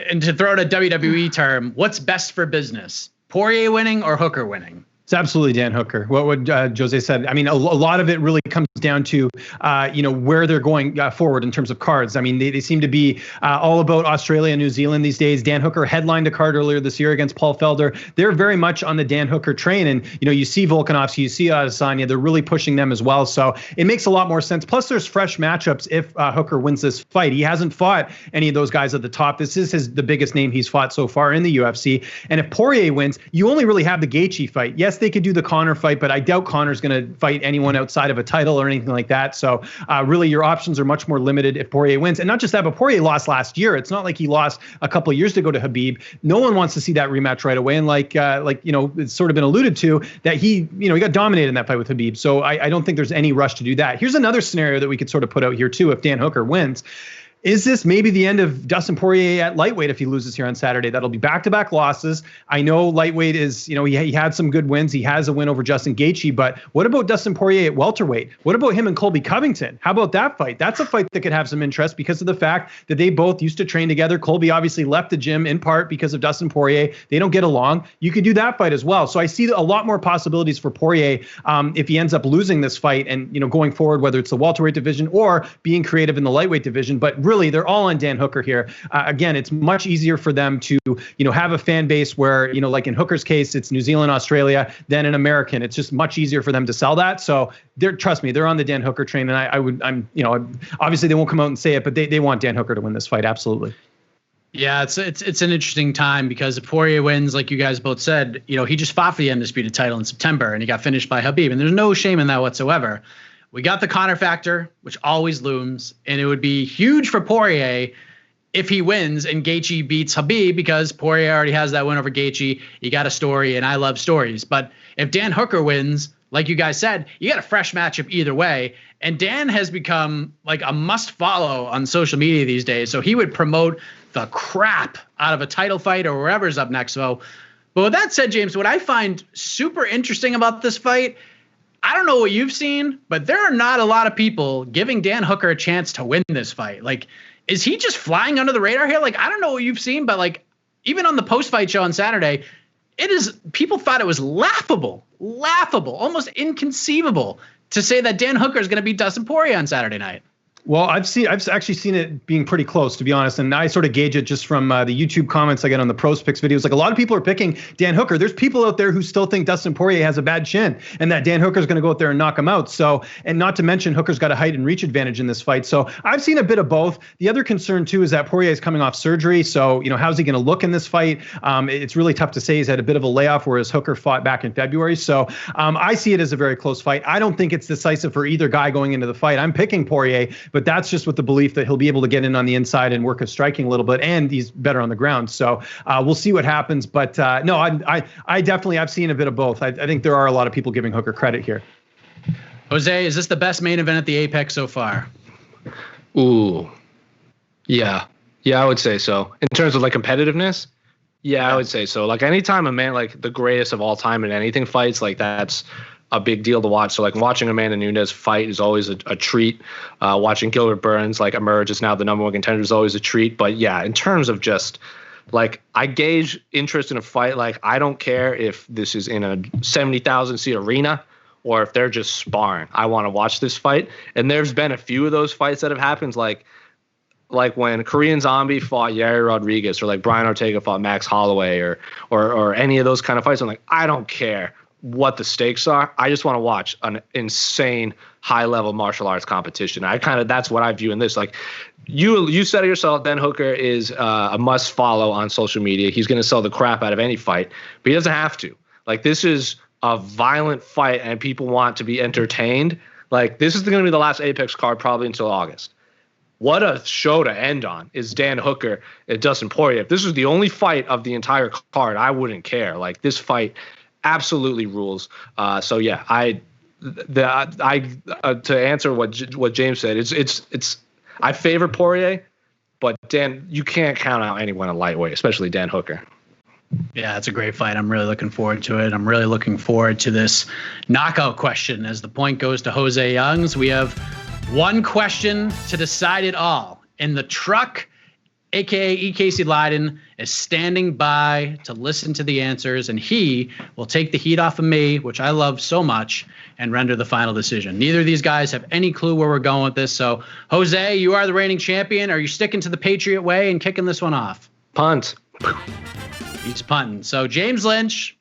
and to throw out a WWE term, what's best for business? Poirier winning or Hooker winning? It's absolutely Dan Hooker. What would Jose said? I mean, a lot of it really comes down to, where they're going forward in terms of cards. I mean, they seem to be all about Australia and New Zealand these days. Dan Hooker headlined a card earlier this year against Paul Felder. They're very much on the Dan Hooker train. And, you see Volkanovski, you see Adesanya, they're really pushing them as well. So it makes a lot more sense. Plus, there's fresh matchups if Hooker wins this fight. He hasn't fought any of those guys at the top. This is the biggest name he's fought so far in the UFC. And if Poirier wins, you only really have the Gaethje fight. Yes, guess they could do the Conor fight, but I doubt Conor's going to fight anyone outside of a title or anything like that. So really, your options are much more limited if Poirier wins. And not just that, but Poirier lost last year. It's not like he lost a couple of years ago to Khabib. No one wants to see that rematch right away. And like it's sort of been alluded to that he got dominated in that fight with Khabib. So I don't think there's any rush to do that. Here's another scenario that we could sort of put out here too if Dan Hooker wins. Is this maybe the end of Dustin Poirier at lightweight if he loses here on Saturday? That'll be back-to-back losses. I know lightweight is, he had some good wins. He has a win over Justin Gaethje, but what about Dustin Poirier at welterweight? What about him and Colby Covington? How about that fight? That's a fight that could have some interest because of the fact that they both used to train together. Colby obviously left the gym in part because of Dustin Poirier. They don't get along. You could do that fight as well. So I see a lot more possibilities for Poirier if he ends up losing this fight and, going forward, whether it's the welterweight division or being creative in the lightweight division. But really, they're all on Dan Hooker here. Again, it's much easier for them to, have a fan base where, like in Hooker's case, it's New Zealand, Australia, than an American. It's just much easier for them to sell that. So trust me, they're on the Dan Hooker train. And I'm obviously they won't come out and say it, but they want Dan Hooker to win this fight. Absolutely. Yeah, it's an interesting time because if Poirier wins, like you guys both said, he just fought for the undisputed title in September and he got finished by Khabib, and there's no shame in that whatsoever. We got the Conor factor, which always looms, and it would be huge for Poirier if he wins and Gaethje beats Khabib because Poirier already has that win over Gaethje. You got a story, and I love stories. But if Dan Hooker wins, like you guys said, you got a fresh matchup either way. And Dan has become like a must-follow on social media these days, so he would promote the crap out of a title fight or wherever's up next. So, but with that said, James, what I find super interesting about this fight, I don't know what you've seen, but there are not a lot of people giving Dan Hooker a chance to win this fight. Like, is he just flying under the radar here? Like, I don't know what you've seen, but like, even on the post-fight show on Saturday, people thought it was laughable, almost inconceivable to say that Dan Hooker is going to beat Dustin Poirier on Saturday night. Well, I've actually seen it being pretty close, to be honest. And I sort of gauge it just from the YouTube comments I get on the Pros Picks videos. Like, a lot of people are picking Dan Hooker. There's people out there who still think Dustin Poirier has a bad chin and that Dan Hooker's going to go out there and knock him out. So, and not to mention Hooker's got a height and reach advantage in this fight. So I've seen a bit of both. The other concern too is that Poirier is coming off surgery. So, how's he going to look in this fight? It's really tough to say. He's had a bit of a layoff, whereas Hooker fought back in February. So I see it as a very close fight. I don't think it's decisive for either guy going into the fight. I'm picking Poirier, but that's just with the belief that he'll be able to get in on the inside and work his striking a little bit, and he's better on the ground. So we'll see what happens. But no, I definitely, I've seen a bit of both. I think there are a lot of people giving Hooker credit here. Jose, is this the best main event at the Apex so far? Ooh, yeah, I would say so. In terms of like competitiveness, yeah, I would say so. Like, anytime a man like the greatest of all time in anything fights, like, that's a big deal to watch. So like, watching Amanda Nunes fight is always a treat. Watching Gilbert Burns like emerge as now the number one contender is always a treat. But yeah, in terms of just like, I gauge interest in a fight. Like, I don't care if this is in a 70,000 seat arena or if they're just sparring. I want to watch this fight. And there's been a few of those fights that have happened, like when Korean Zombie fought Yair Rodriguez, or like Brian Ortega fought Max Holloway, or any of those kind of fights. I'm like, I don't care what the stakes are. I just want to watch an insane high-level martial arts competition. That's what I view in this. Like, you said it yourself, Dan Hooker is a must-follow on social media. He's going to sell the crap out of any fight, but he doesn't have to. Like, this is a violent fight, and people want to be entertained. Like, this is going to be the last Apex card probably until August. What a show to end on is Dan Hooker and Dustin Poirier. If this was the only fight of the entire card, I wouldn't care. Like, this fight absolutely rules. So yeah, to answer what James said, it's I favor Poirier, but Dan, you can't count out anyone in lightweight, especially Dan Hooker. Yeah, it's a great fight. I'm really looking forward to it. I'm really looking forward to this knockout question. As the point goes to Jose Youngs, we have one question to decide it all. And the truck, a.k.a. E.K.C. Leiden, is standing by to listen to the answers, and he will take the heat off of me, which I love so much, and render the final decision. Neither of these guys have any clue where we're going with this. So, Jose, you are the reigning champion. Are you sticking to the Patriot way and kicking this one off? Punt. He's punting. So, James Lynch,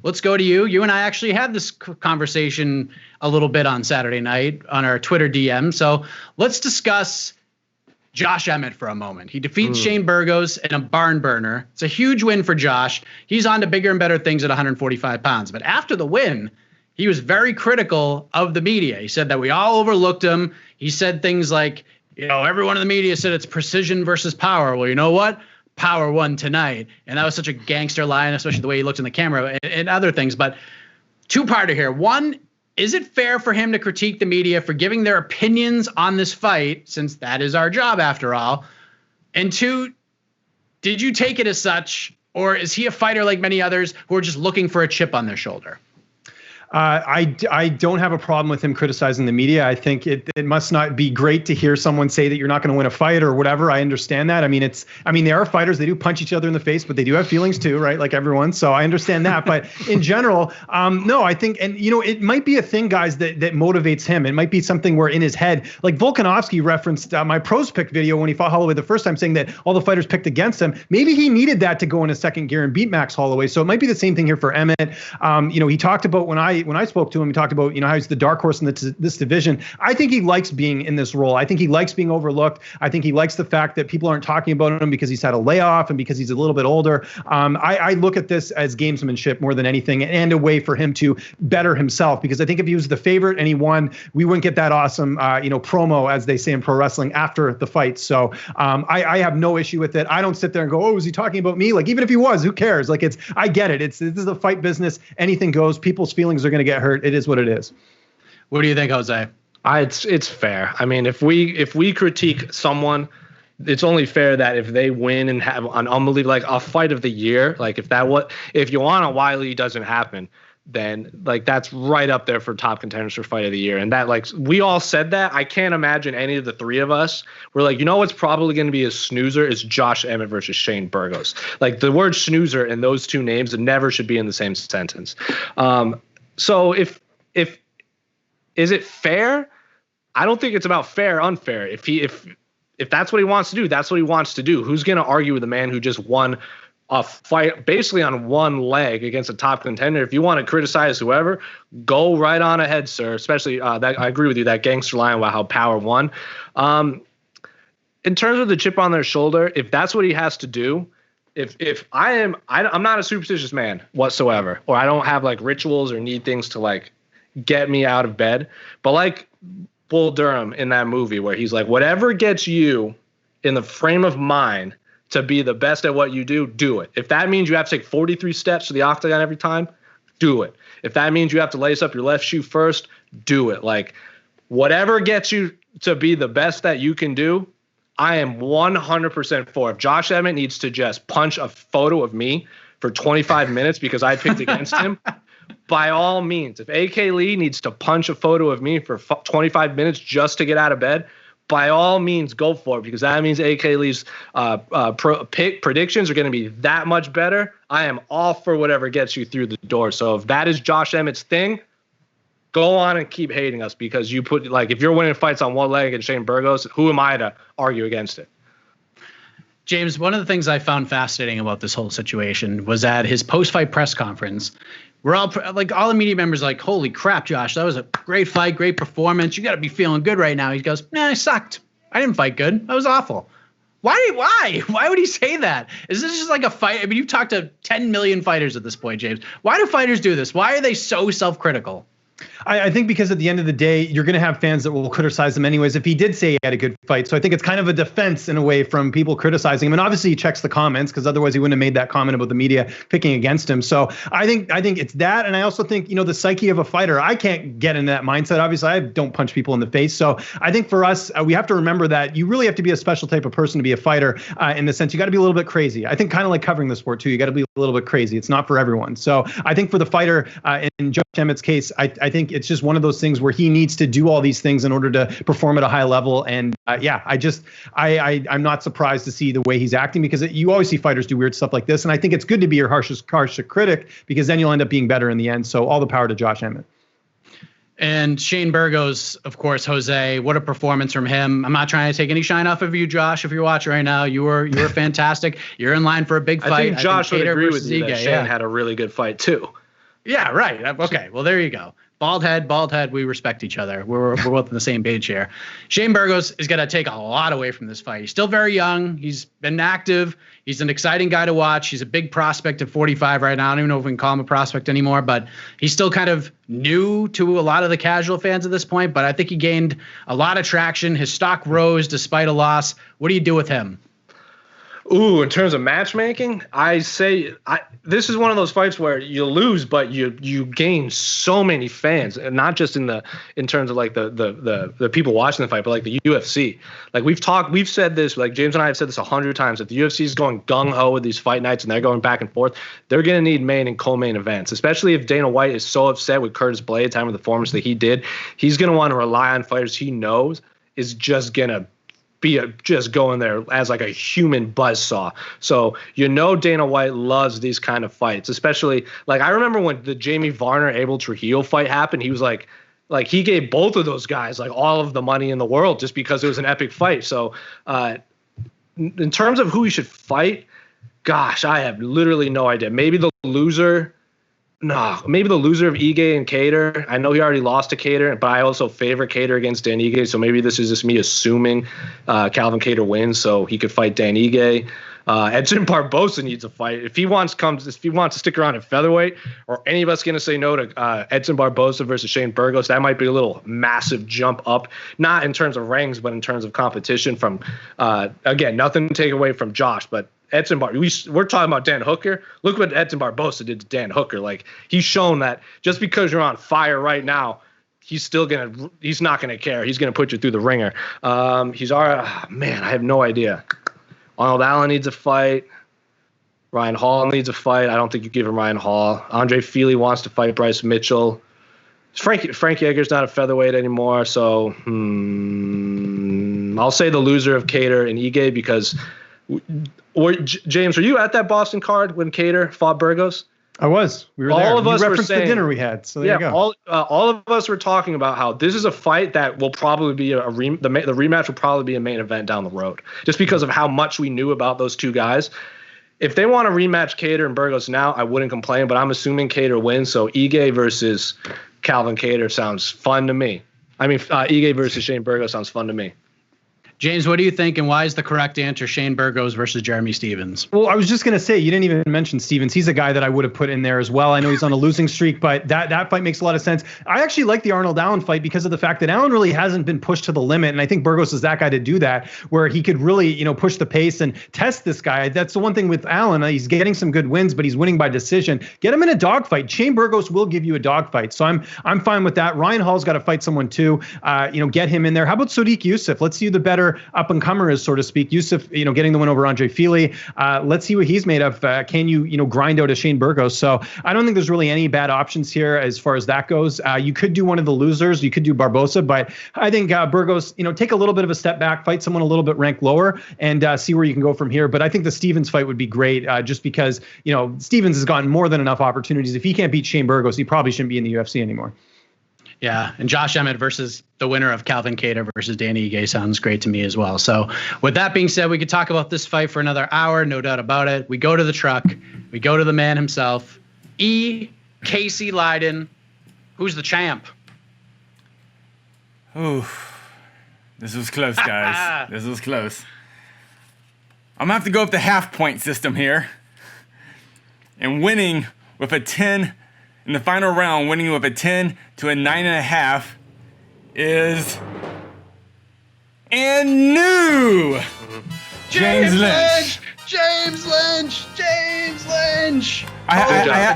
let's go to you. You and I actually had this conversation a little bit on Saturday night on our Twitter DM. So let's discuss Josh Emmett for a moment. He defeats Shane Burgos in a barn burner. It's a huge win for Josh. He's on to bigger and better things at 145 pounds. But after the win, he was very critical of the media. He said that we all overlooked him. He said things like, everyone in the media said it's precision versus power. Well, you know what? Power won tonight. And that was such a gangster line, especially the way he looked in the camera and other things. But two-parter here. One, is it fair for him to critique the media for giving their opinions on this fight, since that is our job after all? And two, did you take it as such, or is he a fighter like many others who are just looking for a chip on their shoulder? I don't have a problem with him criticizing the media. I think it must not be great to hear someone say that you're not going to win a fight or whatever. I understand that. I mean, they are fighters. They do punch each other in the face, but they do have feelings too, right? Like everyone. So I understand that. But in general, no, I think, and it might be a thing, guys, that motivates him. It might be something where in his head, like Volkanovski referenced my pros pick video when he fought Holloway the first time, saying that all the fighters picked against him. Maybe he needed that to go in a second gear and beat Max Holloway. So it might be the same thing here for Emmett. He talked about when I spoke to him, he talked about, how he's the dark horse in this division. I think he likes being in this role. I think he likes being overlooked. I think he likes the fact that people aren't talking about him because he's had a layoff and because he's a little bit older. I look at this as gamesmanship more than anything, and a way for him to better himself, because I think if he was the favorite and he won, we wouldn't get that awesome, promo, as they say in pro wrestling, after the fight. So I have no issue with it. I don't sit there and go, oh, is he talking about me? Like, even if he was, who cares? Like, I get it. This is a fight business. Anything goes. People's feelings are going to get hurt. It is what it is. What do you think, Jose? It's fair. I mean, if we critique someone, it's only fair that if they win and have an unbelievable, like a fight of the year, like if Joanna Wiley doesn't happen, then like that's right up there for top contenders for fight of the year. And that, like, we all said that. I can't imagine any of the three of us were like, what's probably going to be a snoozer is Josh Emmett versus Shane Burgos. Like, the word snoozer and those two names never should be in the same sentence. So if is it fair? I don't think it's about fair, unfair. If that's what he wants to do, that's what he wants to do. Who's going to argue with a man who just won a fight basically on one leg against a top contender? If you want to criticize whoever, go right on ahead, sir. Especially that, I agree with you, that gangster line about how power won. In terms of the chip on their shoulder, if that's what he has to do, I'm not a superstitious man whatsoever, or I don't have like rituals or need things to like get me out of bed. But like Bull Durham in that movie, where he's like, whatever gets you in the frame of mind to be the best at what you do it. If that means you have to take 43 steps to the octagon every time, do it. If that means you have to lace up your left shoe first, do it. Like, whatever gets you to be the best that you can do, I am 100% for. If Josh Emmett needs to just punch a photo of me for 25 minutes because I picked against him, by all means. If AK Lee needs to punch a photo of me for 25 minutes just to get out of bed, by all means, go for it, because that means AK Lee's predictions are going to be that much better. I am all for whatever gets you through the door. So if that is Josh Emmett's thing, go on and keep hating us, because you put, like, if you're winning fights on one leg against Shane Burgos, who am I to argue against it? James, one of the things I found fascinating about this whole situation was at his post-fight press conference, we're all like, all the media members like, holy crap, Josh, that was a great fight, great performance. You got to be feeling good right now. He goes, nah, I sucked. I didn't fight good. That was awful. Why would he say that? Is this just like a fight? I mean, you've talked to 10 million fighters at this point, James. Why do fighters do this? Why are they so self-critical? I think because at the end of the day, you're going to have fans that will criticize him anyways if he did say he had a good fight. So I think it's kind of a defense in a way from people criticizing him. And obviously he checks the comments, because otherwise he wouldn't have made that comment about the media picking against him. So I think it's that. And I also think, the psyche of a fighter, I can't get in that mindset. Obviously, I don't punch people in the face. So I think for us, we have to remember that you really have to be a special type of person to be a fighter, in the sense you got to be a little bit crazy. I think kind of like covering the sport too. You got to be a little bit crazy. It's not for everyone. So I think for the fighter, in Josh Emmett's case, I think it's just one of those things where he needs to do all these things in order to perform at a high level. And I'm not surprised to see the way he's acting, because you always see fighters do weird stuff like this. And I think it's good to be your harshest critic, because then you'll end up being better in the end. So all the power to Josh Emmett. And Shane Burgos, of course, Jose, what a performance from him. I'm not trying to take any shine off of you, Josh. If you're watching right now, you were fantastic. You're in line for a big fight. I think Josh would agree with you that Shane had a really good fight too. Yeah, right. Okay, well, there you go. Bald head. We respect each other. We're both on the same page here. Shane Burgos is going to take a lot away from this fight. He's still very young. He's been active. He's an exciting guy to watch. He's a big prospect at 45 right now. I don't even know if we can call him a prospect anymore, but he's still kind of new to a lot of the casual fans at this point. But I think he gained a lot of traction. His stock rose despite a loss. What do you do with him? Ooh, in terms of matchmaking, I say this is one of those fights where you lose, but you gain so many fans, and not just in terms of like the people watching the fight, but like the UFC. Like we've said this, like James and I have said this 100 times. If the UFC is going gung ho with these fight nights and they're going back and forth, they're gonna need main and co-main events. Especially if Dana White is so upset with Curtis Blaydes having the performance that he did, he's gonna want to rely on fighters he knows is just gonna just going there as like a human buzzsaw. So Dana White loves these kind of fights, especially like I remember when the Jamie Varner Abel Trujillo fight happened. He was like he gave both of those guys like all of the money in the world just because it was an epic fight. So in terms of who he should fight, gosh, I have literally no idea. Maybe the loser of Ige and Kattar. I know he already lost to Kattar, but I also favor Kattar against Dan Ige. So maybe this is just me assuming Calvin Kattar wins so he could fight Dan Ige. Edson Barbosa needs a fight. If he wants to stick around at featherweight, or any of us going to say no to Edson Barbosa versus Shane Burgos, that might be a little massive jump up, not in terms of ranks, but in terms of competition from, again, nothing to take away from Josh, but Edson we're talking about Dan Hooker. Look what Edson Barbosa did to Dan Hooker. Like, he's shown that just because you're on fire right now, he's not gonna care. He's gonna put you through the ringer. I have no idea. Arnold Allen needs a fight. Ryan Hall needs a fight. I don't think you give him Ryan Hall. Andre Feely wants to fight Bryce Mitchell. Frank Yeager's not a featherweight anymore, so I'll say the loser of Kattar and Ige because. James, were you at that Boston card when Kattar fought Burgos? I was. We were there. All of us referenced were saying, the dinner we had. So there you go. All of us were talking about how this is a fight that will probably be the rematch will probably be a main event down the road, just because of how much we knew about those two guys. If they want to rematch Kattar and Burgos now, I wouldn't complain. But I'm assuming Kattar wins. So Ige versus Calvin Kattar sounds fun to me. I mean, Ige versus Shane Burgos sounds fun to me. James, what do you think, and why is the correct answer Shane Burgos versus Jeremy Stephens? Well, I was just going to say, you didn't even mention Stephens. He's a guy that I would have put in there as well. I know he's on a losing streak, but that fight makes a lot of sense. I actually like the Arnold Allen fight because of the fact that Allen really hasn't been pushed to the limit, and I think Burgos is that guy to do that, where he could really, push the pace and test this guy. That's the one thing with Allen. He's getting some good wins, but he's winning by decision. Get him in a dogfight. Shane Burgos will give you a dogfight, so I'm fine with that. Ryan Hall's got to fight someone too. Get him in there. How about Sodiq Yusuff? Let's see who the better up-and-comer is, so to speak. Yusuff, getting the win over Andre Feely. Let's see what he's made of. Can you grind out a Shane Burgos? So I don't think there's really any bad options here as far as that goes. You could do one of the losers. You could do Barbosa, but I think Burgos, take a little bit of a step back, fight someone a little bit ranked lower, and see where you can go from here. But I think the Stephens fight would be great, just because Stephens has gotten more than enough opportunities. If he can't beat Shane Burgos, he probably shouldn't be in the UFC anymore. Yeah, and Josh Emmett versus the winner of Calvin Kattar versus Danny Ige sounds great to me as well. So with that being said, we could talk about this fight for another hour, no doubt about it. We go to the truck. We go to the man himself, Casey Leydon. Who's the champ? Ooh, this was close, guys. This was close. I'm going to have to go with the half-point system here. And winning with a 10 in the final round, winning with a 10 to a 9.5 is new James Lynch. James Lynch. I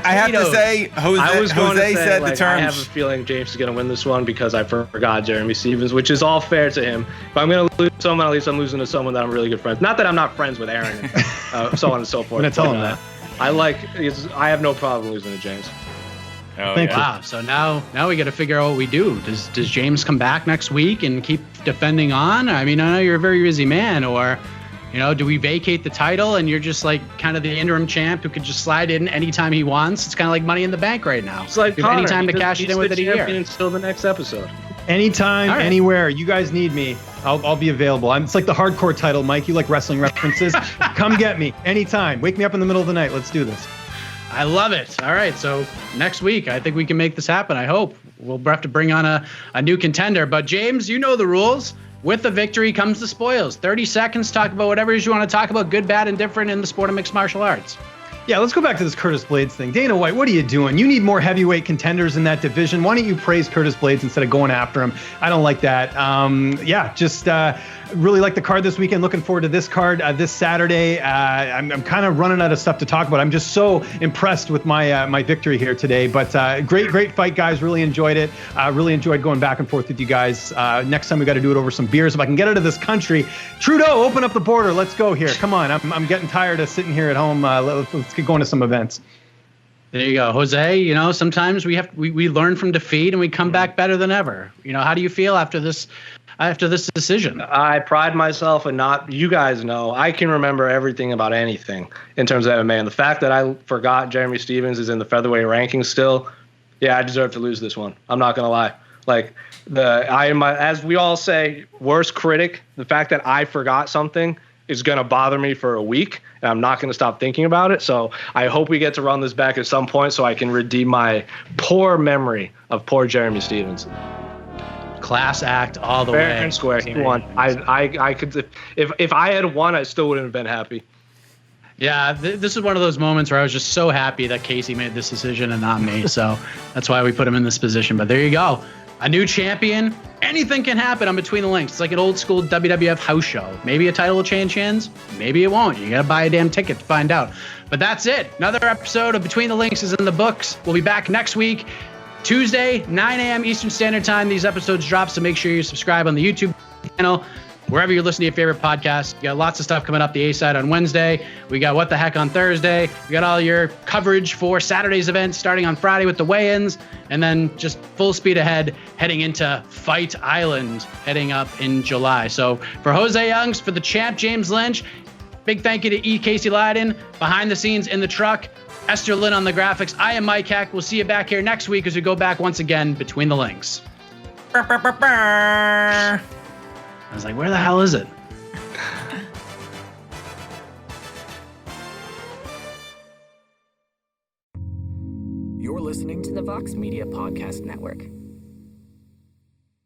have to say, Jose said the terms. I have a feeling James is going to win this one because I forgot Jeremy Stephens, which is all fair to him. If I'm going to lose someone, at least I'm losing to someone that I'm really good friends. Not that I'm not friends with Aaron, and so on and so forth. I'm going to tell him that. I have no problem losing to James. Thank you. Wow. So now we got to figure out what we do. Does James come back next week and keep defending on? I mean, I know you're a very busy man, or, do we vacate the title and you're just like kind of the interim champ who could just slide in anytime he wants? It's kind of like Money in the Bank right now. It's like any time to cash it in within a year. Until the next episode. Anytime, anywhere. You guys need me. I'll be available. It's like the hardcore title, Mike. You like wrestling references? Come get me anytime. Wake me up in the middle of the night. Let's do this. I love it. All right, so next week, I think we can make this happen. I hope. We'll have to bring on a new contender. But James, you know the rules. With the victory comes the spoils. 30 seconds, talk about whatever it is you want to talk about, good, bad, and different in the sport of mixed martial arts. Yeah, let's go back to this Curtis Blaydes thing. Dana White, what are you doing? You need more heavyweight contenders in that division. Why don't you praise Curtis Blaydes instead of going after him? I don't like that. Really like the card this weekend. Looking forward to this card this Saturday. I'm kind of running out of stuff to talk about. I'm just so impressed with my victory here today. But great fight, guys. Really enjoyed it. Really enjoyed going back and forth with you guys. Next time we got to do it over some beers. If I can get out of this country, Trudeau, open up the border. Let's go here. Come on. I'm getting tired of sitting here at home. Let's get going to some events. There you go, Jose. You know, sometimes we learn from defeat and we come back better than ever. You know, how do you feel after this decision? I pride myself in not, you guys know, I can remember everything about anything in terms of MMA. And the fact that I forgot Jeremy Stephens is in the featherweight rankings still, yeah, I deserve to lose this one. I'm not going to lie. Like, as we all say, worst critic, the fact that I forgot something is going to bother me for a week, and I'm not going to stop thinking about it. So I hope we get to run this back at some point so I can redeem my poor memory of poor Jeremy Stephens. Class act all the way. Fair and square. He won. I could, if I had won, I still wouldn't have been happy. Yeah, this is one of those moments where I was just so happy that Casey made this decision and not me. So that's why we put him in this position. But there you go. A new champion. Anything can happen on Between the Links. It's like an old school WWF house show. Maybe a title will change hands. Maybe it won't. You got to buy a damn ticket to find out. But that's it. Another episode of Between the Links is in the books. We'll be back next week. Tuesday, 9 a.m. Eastern Standard Time. These episodes drop, so make sure you subscribe on the YouTube channel, wherever you're listening to your favorite podcast. You got lots of stuff coming up the A-side on Wednesday. We got What the Heck on Thursday. We got all your coverage for Saturday's events starting on Friday with the weigh-ins, and then just full speed ahead heading into Fight Island heading up in July. So for Jose Youngs, for the champ, James Lynch, big thank you to E. Casey Leydon, behind the scenes in the truck, Esther Lynn on the graphics. I am Mike Heck. We'll see you back here next week as we go back once again Between the Links. I was like, where the hell is it? You're listening to the Vox Media Podcast Network.